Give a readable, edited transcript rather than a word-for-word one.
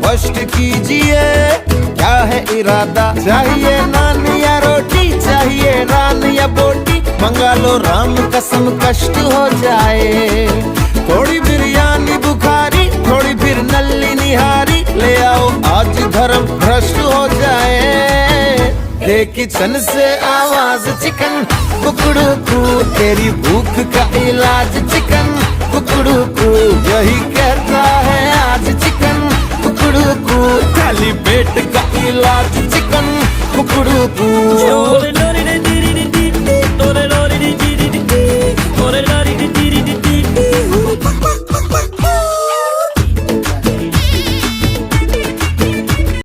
स्पष्ट कीजिए क्या है इरादा। चाहिए नान या रोटी, चाहिए नान या बोटी, मंगा लो राम कसम कष्ट हो जाए। थोड़ी बिरयानी बुखारी, थोड़ी फिर नल्ली निहारी, ले आओ आज धर्म भ्रष्ट हो जाए। दे किचन से आवाज चिकन कुकड़ू कू, तेरी भूख का इलाज चिकन कुकड़ू कू, यही कहता है आज चिकन कुकड़ू कू, खाली पेट का इलाज चिकन कुकड़ू कू।